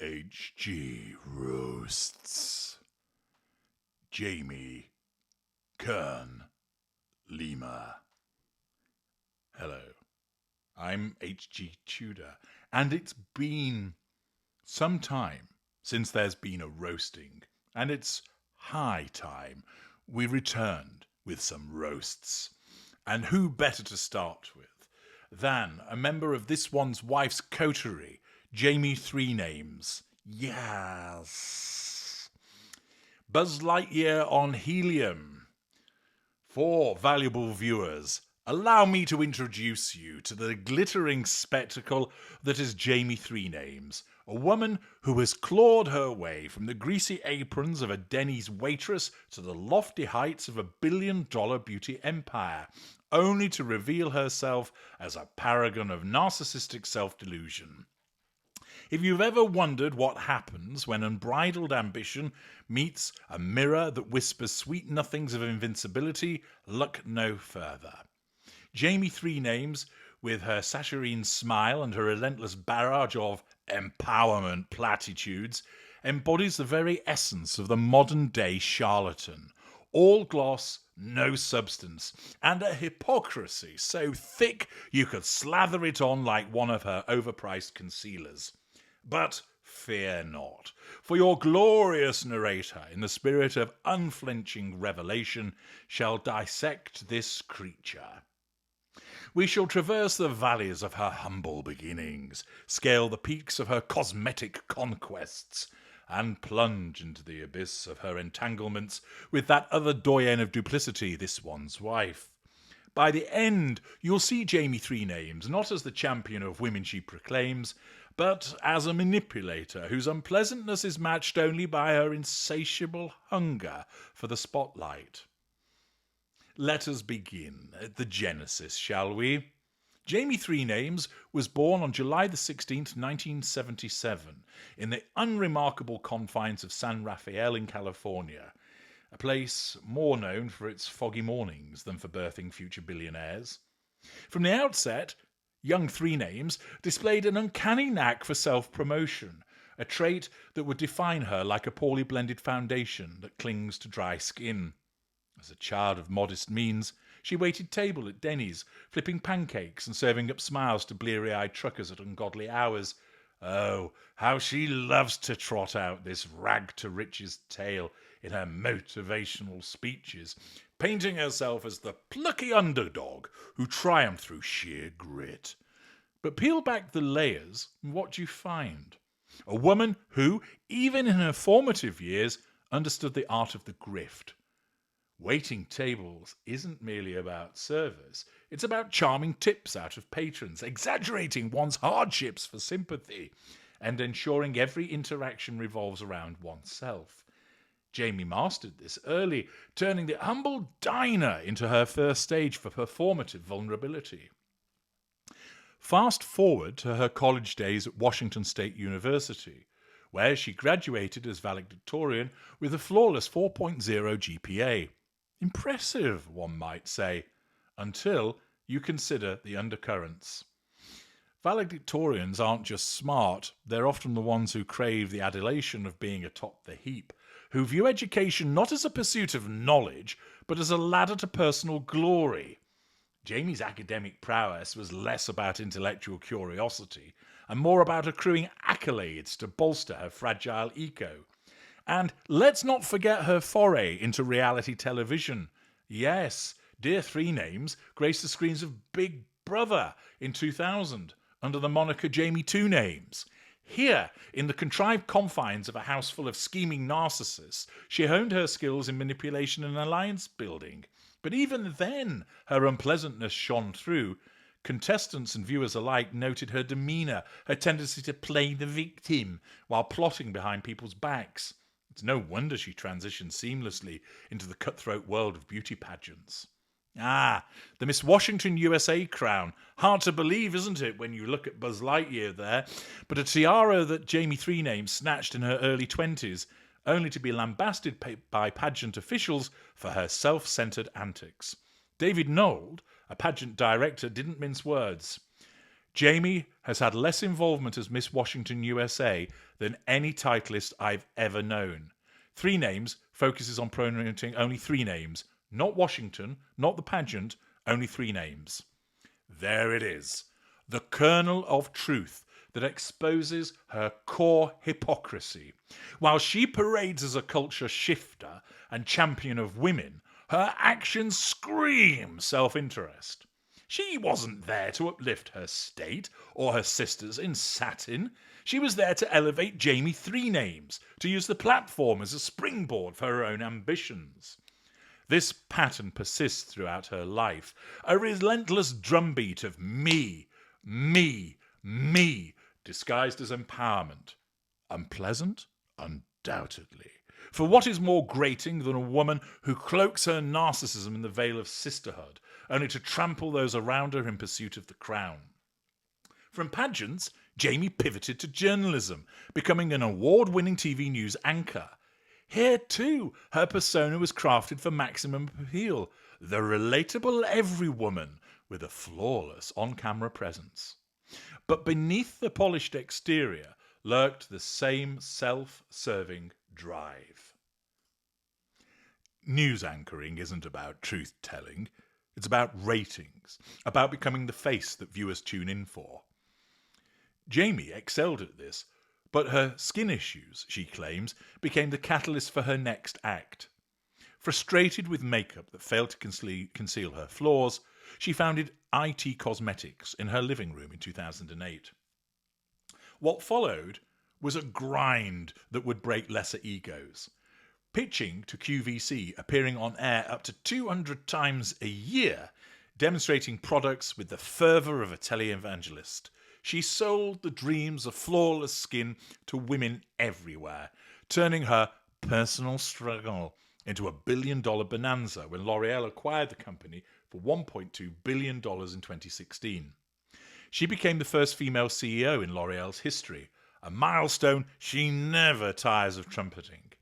HG Roasts. Jamie, Kern, Lima. Hello, I'm HG Tudor, and it's been some time since there's been a roasting, and it's high time we returned with some roasts. And who better to start with than a member of this one's wife's coterie, Jamie Three Names. Yes. Buzz Lightyear on helium. For valuable viewers, allow me to introduce you to the glittering spectacle that is Jamie Three Names, a woman who has clawed her way from the greasy aprons of a Denny's waitress to the lofty heights of a billion-dollar beauty empire, only to reveal herself as a paragon of narcissistic self-delusion. If you've ever wondered what happens when unbridled ambition meets a mirror that whispers sweet nothings of invincibility, look no further. Jamie Three Names, with her saccharine smile and her relentless barrage of empowerment platitudes, embodies the very essence of the modern-day charlatan. All gloss, no substance, and a hypocrisy so thick you could slather it on like one of her overpriced concealers. But fear not, for your glorious narrator, in the spirit of unflinching revelation, shall dissect this creature. We shall traverse the valleys of her humble beginnings, scale the peaks of her cosmetic conquests, and plunge into the abyss of her entanglements with that other doyen of duplicity, this one's wife. By the end, you'll see Jamie Three Names not as the champion of women she proclaims, but as a manipulator whose unpleasantness is matched only by her insatiable hunger for the spotlight. Let us begin at the genesis, shall we? Jamie Three Names was born on July the 16th, 1977, in the unremarkable confines of San Rafael in California, a place more known for its foggy mornings than for birthing future billionaires. From the outset, young Three Names displayed an uncanny knack for self-promotion, a trait that would define her like a poorly blended foundation that clings to dry skin. As a child of modest means, she waited table at Denny's, flipping pancakes and serving up smiles to bleary-eyed truckers at ungodly hours. Oh, how she loves to trot out this rag-to-riches tale in her motivational speeches, painting herself as the plucky underdog who triumphed through sheer grit. But peel back the layers, and what do you find? A woman who, even in her formative years, understood the art of the grift. Waiting tables isn't merely about service, it's about charming tips out of patrons, exaggerating one's hardships for sympathy, and ensuring every interaction revolves around oneself. Jamie mastered this early, turning the humble diner into her first stage for performative vulnerability. Fast forward to her college days at Washington State University, where she graduated as valedictorian with a flawless 4.0 GPA. Impressive, one might say, until you consider the undercurrents. Valedictorians aren't just smart, they're often the ones who crave the adulation of being atop the heap, who view education not as a pursuit of knowledge, but as a ladder to personal glory. Jamie's academic prowess was less about intellectual curiosity and more about accruing accolades to bolster her fragile ego. And let's not forget her foray into reality television. Yes, dear Three Names graced the screens of Big Brother in 2000 under the moniker Jamie Two Names. Here, in the contrived confines of a house full of scheming narcissists, she honed her skills in manipulation and alliance building. But even then, her unpleasantness shone through. Contestants and viewers alike noted her demeanour, her tendency to play the victim while plotting behind people's backs. It's no wonder she transitioned seamlessly into the cutthroat world of beauty pageants. Ah, the Miss Washington USA crown. Hard to believe, isn't it, when you look at Buzz Lightyear there? But a tiara that Jamie Three Names snatched in her early 20s, only to be lambasted by pageant officials for her self-centered antics. David Nold, a pageant director, didn't mince words. Jamie has had less involvement as Miss Washington USA than any titleist I've ever known. 3 Names focuses on promoting only 3 names. Not Washington, not the pageant, only 3 names. There it is. The kernel of truth that exposes her core hypocrisy. While she parades as a culture shifter and champion of women, her actions scream self-interest. She wasn't there to uplift her state or her sisters in satin. She was there to elevate Jamie 3 Names, to use the platform as a springboard for her own ambitions. This pattern persists throughout her life, a relentless drumbeat of me, disguised as empowerment. Unpleasant? Undoubtedly. For what is more grating than a woman who cloaks her narcissism in the veil of sisterhood, only to trample those around her in pursuit of the crown? From pageants, Jamie pivoted to journalism, becoming an award-winning TV news anchor. Here, too, her persona was crafted for maximum appeal, the relatable everywoman with a flawless on-camera presence. But beneath the polished exterior lurked the same self-serving drive. News anchoring isn't about truth-telling. It's about ratings, about becoming the face that viewers tune in for. Jamie excelled at this, but her skin issues, she claims, became the catalyst for her next act. Frustrated with makeup that failed to conceal her flaws, she founded IT Cosmetics in her living room in 2008. What followed was a grind that would break lesser egos. Pitching to QVC, appearing on air up to 200 times a year, demonstrating products with the fervour of a televangelist. She sold the dreams of flawless skin to women everywhere, turning her personal struggle into a billion-dollar bonanza when L'Oreal acquired the company for $1.2 billion in 2016. She became the first female CEO in L'Oreal's history, a milestone she never tires of trumpeting.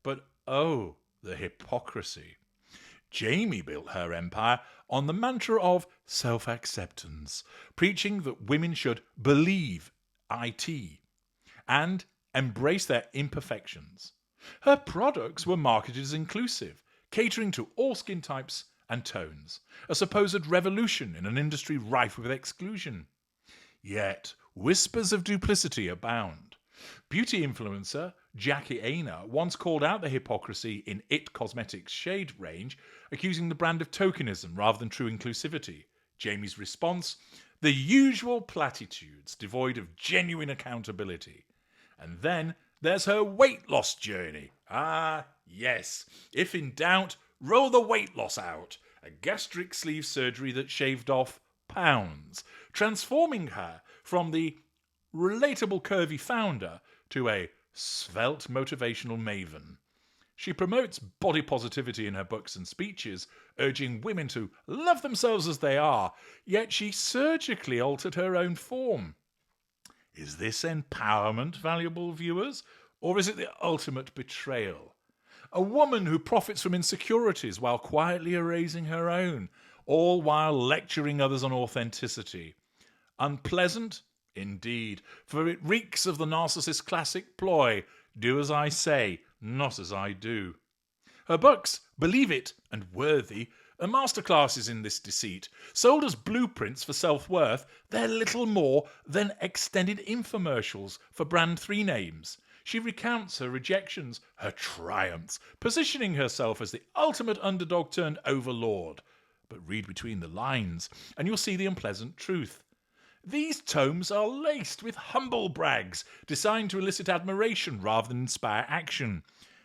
But oh, the hypocrisy. Jamie built her empire on the mantra of self-acceptance, preaching that women should believe IT and embrace their imperfections. Her products were marketed as inclusive, catering to all skin types and tones, a supposed revolution in an industry rife with exclusion. Yet, whispers of duplicity abound. Beauty influencer Jackie Aina once called out the hypocrisy in IT Cosmetics' shade range, accusing the brand of tokenism rather than true inclusivity. Jamie's response? The usual platitudes devoid of genuine accountability. And then there's her weight loss journey. Ah, yes. If in doubt, roll the weight loss out. A gastric sleeve surgery that shaved off pounds, transforming her from the relatable curvy founder to a svelte motivational maven. She promotes body positivity in her books and speeches, urging women to love themselves as they are, yet she surgically altered her own form. Is this empowerment, valuable viewers, or is it the ultimate betrayal? A woman who profits from insecurities while quietly erasing her own, all while lecturing others on authenticity. Unpleasant? Indeed, for it reeks of the narcissist classic ploy, do as I say, not as I do. Her books, Believe It and Worthy, are masterclasses in this deceit. Sold as blueprints for self-worth, they're little more than extended infomercials for brand 3 Names. She recounts her rejections, her triumphs, positioning herself as the ultimate underdog turned overlord. But read between the lines, and you'll see the unpleasant truth. These tomes are laced with humble brags, designed to elicit admiration rather than inspire action.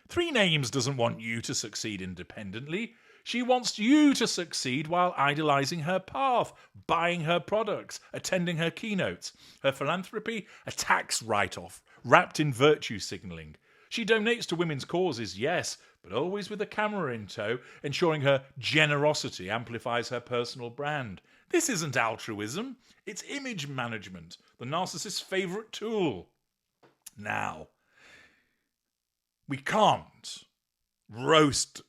3 Names doesn't want you to succeed independently. She wants you to succeed while idolizing her path, buying her products, attending her keynotes. Her philanthropy, a tax write-off, wrapped in virtue signaling. She donates to women's causes, yes, but always with a camera in tow, ensuring her generosity amplifies her personal brand. This isn't altruism, it's image management, the narcissist's favourite tool. Now, we can't roast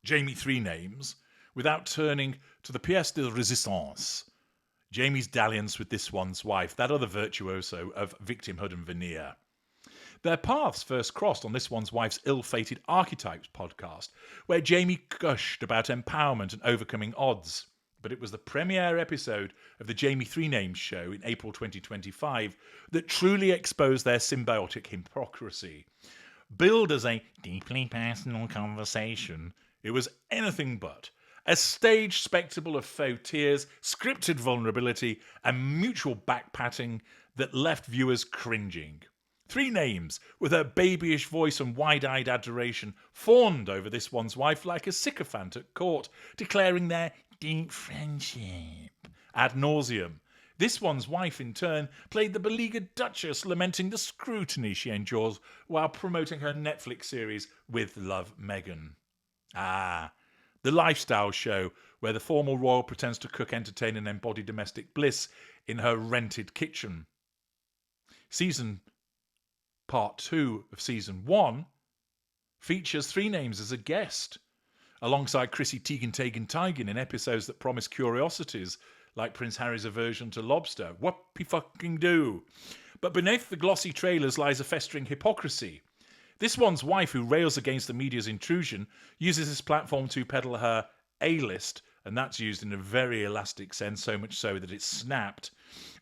Jamie 3 Names without turning to the pièce de résistance. Jamie's dalliance with this one's wife, that other virtuoso of victimhood and veneer. Their paths first crossed on this one's wife's Ill-Fated Archetypes podcast, where Jamie gushed about empowerment and overcoming odds. But it was the premiere episode of the Jamie Three Names show in April 2025 that truly exposed their symbiotic hypocrisy. Billed as a deeply personal conversation, it was anything but. A staged spectacle of faux tears, scripted vulnerability, and mutual backpatting that left viewers cringing. Three Names, with her babyish voice and wide-eyed adoration, fawned over this one's wife like a sycophant at court, declaring their deep friendship ad nauseum. This one's wife, in turn, played the beleaguered Duchess, lamenting the scrutiny she endures while promoting her Netflix series With Love, Meghan. The lifestyle show where the former royal pretends to cook, entertain, and embody domestic bliss in her rented kitchen. Part 2 of Season 1 features Three Names as a guest, alongside Chrissy Teigen in episodes that promise curiosities, like Prince Harry's aversion to lobster. Whoopie fucking do. But beneath the glossy trailers lies a festering hypocrisy. This one's wife, who rails against the media's intrusion, uses this platform to peddle her A-list, and that's used in a very elastic sense, so much so that it's snapped,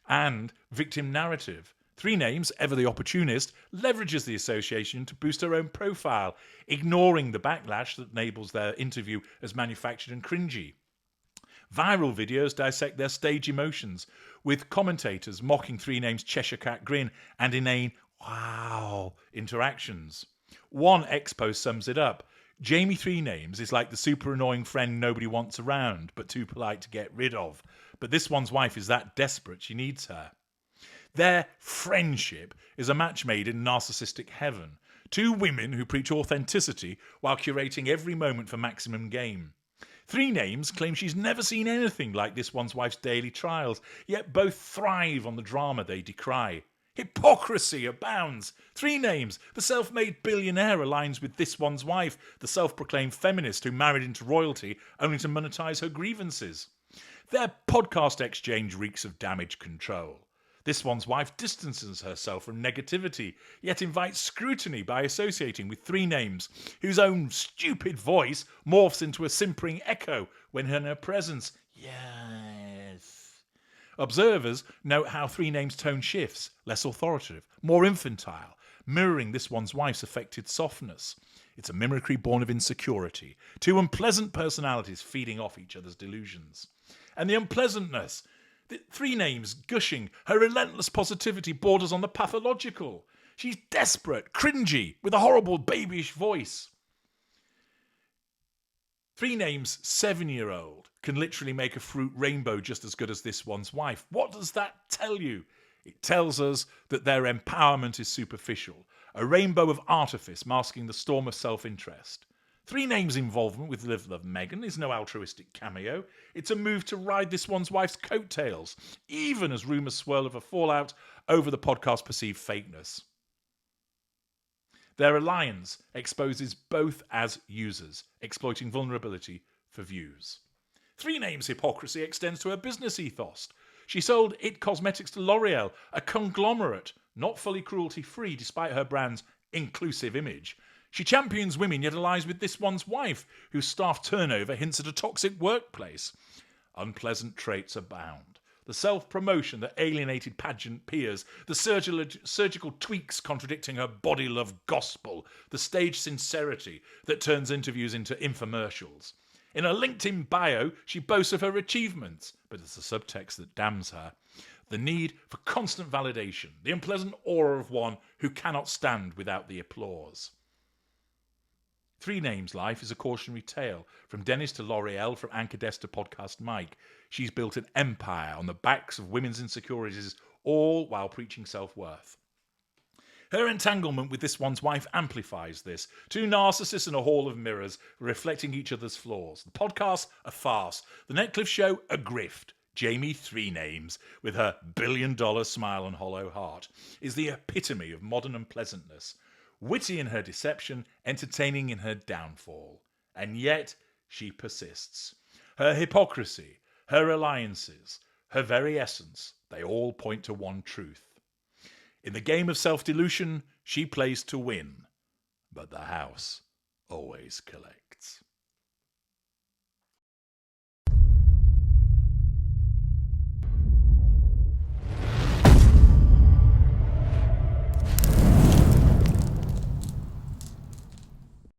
and victim narrative. Three Names, ever the opportunist, leverages the association to boost her own profile, ignoring the backlash that labels their interview as manufactured and cringy. Viral videos dissect their stage emotions, with commentators mocking Three Names' Cheshire Cat grin and inane "wow" interactions. One ex-post sums it up. Jamie Three Names is like the super annoying friend nobody wants around, but too polite to get rid of. But this one's wife is that desperate she needs her. Their friendship is a match made in narcissistic heaven. Two women who preach authenticity while curating every moment for maximum gain. Three Names claim she's never seen anything like this one's wife's daily trials, yet both thrive on the drama they decry. Hypocrisy abounds. Three Names, the self-made billionaire, aligns with this one's wife, the self-proclaimed feminist who married into royalty only to monetize her grievances. Their podcast exchange reeks of damage control. This one's wife distances herself from negativity, yet invites scrutiny by associating with Three Names, whose own stupid voice morphs into a simpering echo when in her presence. Yes. Observers note how Three Names' tone shifts, less authoritative, more infantile, mirroring this one's wife's affected softness. It's a mimicry born of insecurity, two unpleasant personalities feeding off each other's delusions. And the unpleasantness... Three Names gushing, her relentless positivity borders on the pathological. She's desperate, cringy, with a horrible babyish voice. Three Names' 7-year-old can literally make a fruit rainbow just as good as this one's wife. What does that tell you? It tells us that their empowerment is superficial, a rainbow of artifice masking the storm of self-interest. Three Names' involvement with Live Love Meghan is no altruistic cameo. It's a move to ride this one's wife's coattails, even as rumours swirl of a fallout over the podcast's perceived fakeness. Their alliance exposes both as users, exploiting vulnerability for views. Three Names' hypocrisy extends to her business ethos. She sold IT Cosmetics to L'Oreal, a conglomerate, not fully cruelty-free despite her brand's inclusive image. She champions women yet allies with this one's wife, whose staff turnover hints at a toxic workplace. Unpleasant traits abound. The self-promotion that alienated pageant peers, the surgical tweaks contradicting her body-love gospel, the staged sincerity that turns interviews into infomercials. In her LinkedIn bio, she boasts of her achievements, but it's the subtext that damns her. The need for constant validation, the unpleasant aura of one who cannot stand without the applause. Three Names' life is a cautionary tale. From Dennis to L'Oreal, from Anchor Desk to Podcast Mike, she's built an empire on the backs of women's insecurities, all while preaching self-worth. Her entanglement with this one's wife amplifies this. Two narcissists in a hall of mirrors, reflecting each other's flaws. The podcast, a farce. The Netcliffe show, a grift. Jamie Three Names, with her billion-dollar smile and hollow heart, is the epitome of modern unpleasantness. Witty in her deception, entertaining in her downfall. And yet, she persists. Her hypocrisy, her alliances, her very essence, they all point to one truth. In the game of self-delusion, she plays to win, but the house always collects.